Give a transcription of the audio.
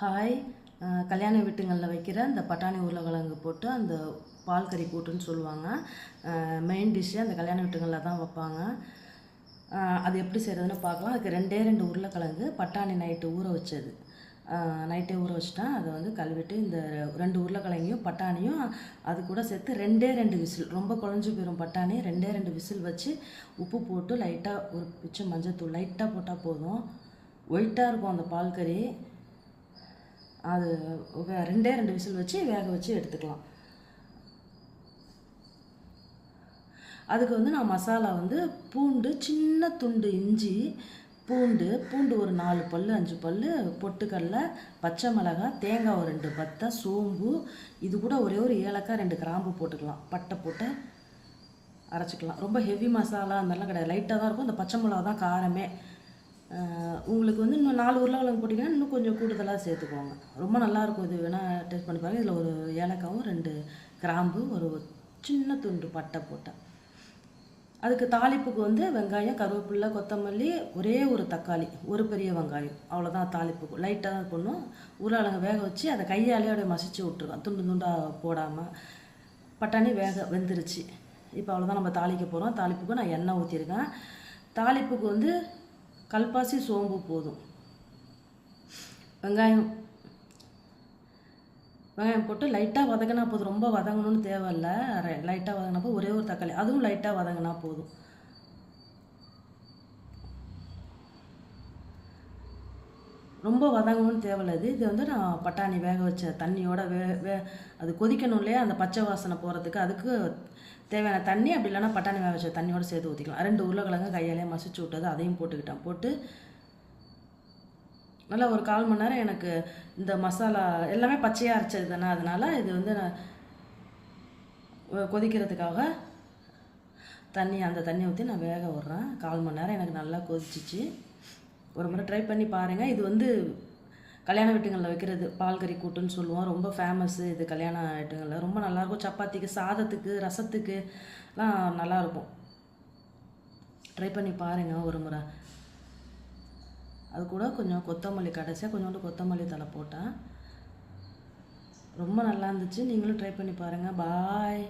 Hi. கல்யாண வீட்டுங்களில் வைக்கிற இந்த பட்டாணி உருளைக்கிழங்கு போட்டு அந்த பால் கறி கூட்டுன்னு சொல்லுவாங்க. மெயின் டிஷ்ஷு அந்த கல்யாண வீட்டுங்களில் தான் வைப்பாங்க. அது எப்படி செய்கிறதுன்னு பார்க்கலாம். அதுக்கு ரெண்டு உருளைக்கிழங்கு பட்டாணி நைட்டு ஊற வச்சது. நைட்டே ஊற வச்சுட்டேன். அதை வந்து கழுவிட்டு இந்த 2 உருளைக்கிழங்கையும் பட்டாணியும் அது கூட சேர்த்து ரெண்டு விசில், ரொம்ப குழஞ்சி போயிடும் பட்டாணி. ரெண்டு விசில் வச்சு உப்பு போட்டு லைட்டாக ஒரு பிச்சு மஞ்சத்தூள் லைட்டாக போட்டால் போதும். ஒயிட்டாக இருக்கும் அந்த பால் கறி. அது ரெண்டு விசில் வச்சு வேக வச்சு எடுத்துக்கலாம். அதுக்கு வந்து நான் மசாலா வந்து பூண்டு, சின்ன துண்டு இஞ்சி, பூண்டு ஒரு 4 பல் 5 பல், பொட்டுக்கடலை, பச்சை மிளகாய், தேங்காய் ஒரு 2 பத்தை, சோம்பு, இது கூட ஒரே ஒரு ஏலக்காய் 2 கிராம்பு போட்டுக்கலாம். பட்டை போட்டு அரைச்சிக்கலாம். ரொம்ப ஹெவி மசாலா அந்த மாதிரிலாம் கிடையாது, லைட்டாக தான் இருக்கும். அந்த பச்சை மிளகா தான் காரமே. உங்களுக்கு வந்து இன்னும் 4 உருளைக்கிழங்கு போட்டிங்கன்னா இன்னும் கொஞ்சம் கூடுதலாக சேர்த்துக்கோங்க. ரொம்ப நல்லாயிருக்கும். இது வேணால் டேஸ்ட் பண்ணி பாருங்கள். இதில் ஒரு ஏலக்காவும் 2 கிராம்பு, ஒரு சின்ன துண்டு பட்டை போட்டேன். அதுக்கு தாளிப்புக்கு வந்து வெங்காயம், கருவேப்பிலை, கொத்தமல்லி, ஒரே ஒரு தக்காளி, ஒரு பெரிய வெங்காயம், அவ்வளோதான் தாளிப்புக்கு. லைட்டாக தான் போடணும். உருளைக்கிழங்கு வேக வச்சு அதை கையாலே அப்படியே மசிச்சு விட்ருக்கேன், துண்டாக போடாமல். பட்டாணி வெந்துருச்சு. இப்போ அவ்வளோதான் நம்ம தாளிக்க போகிறோம். தாளிப்புக்கு நான் எண்ணெய் ஊற்றிருக்கேன். தாளிப்புக்கு வந்து கல்பாசி, சோம்பு போதும். வெங்காயம் போட்டு லைட்டாக வதங்கினா போதும். ரொம்ப வதங்கணும்னு தேவையில்லை. லைட்டாக வதங்கினா போதும். ஒரே ஒரு தக்காளி, அதுவும் லைட்டாக வதங்கினா போதும். ரொம்ப வதங்கணும்னு தேவையில்லை. இது வந்து நான் பட்டாணி வேக வச்ச தண்ணியோட அது கொதிக்கணும் இல்லையா, அந்த பச்சை வாசனை போகிறதுக்கு. அதுக்கு தேவையான தண்ணி, அப்படி இல்லைன்னா பட்டாணி வேக வச்ச தண்ணியோடு சேர்த்து ஊற்றிக்கலாம். 2 உருளைக்கிழங்கு கையாலே மசிச்சு விட்டது, அதையும் போட்டுக்கிட்டேன். போட்டு நல்லா ஒரு 1/4 மணி நேரம் எனக்கு இந்த மசாலா எல்லாமே பச்சையாக அரைச்சது தானே, அதனால் இது வந்து நான் கொதிக்கிறதுக்காக அந்த தண்ணி ஊற்றி நான் வேக விட்றேன். 1/4 மணி நேரம் எனக்கு நல்லா கொதிச்சிச்சு. ஒரு முறை ட்ரை பண்ணி பாருங்கள். இது வந்து கல்யாண வீட்டுங்களில் வைக்கிறது பால் கறி கூட்டுன்னு சொல்லுவோம். ரொம்ப ஃபேமஸ்ஸு இது கல்யாண வீட்டுங்களில். ரொம்ப நல்லாயிருக்கும். சப்பாத்திக்கு, சாதத்துக்கு, ரசத்துக்குலாம் நல்லாயிருக்கும். ட்ரை பண்ணி பாருங்கள் ஒரு முறை. அது கூட கொஞ்சம் கொத்தமல்லி, கடைசியாக கொஞ்சோண்டு கொத்தமல்லி தழை போட்டேன். ரொம்ப நல்லா இருந்துச்சு. நீங்களும் ட்ரை பண்ணி பாருங்கள். பாய்.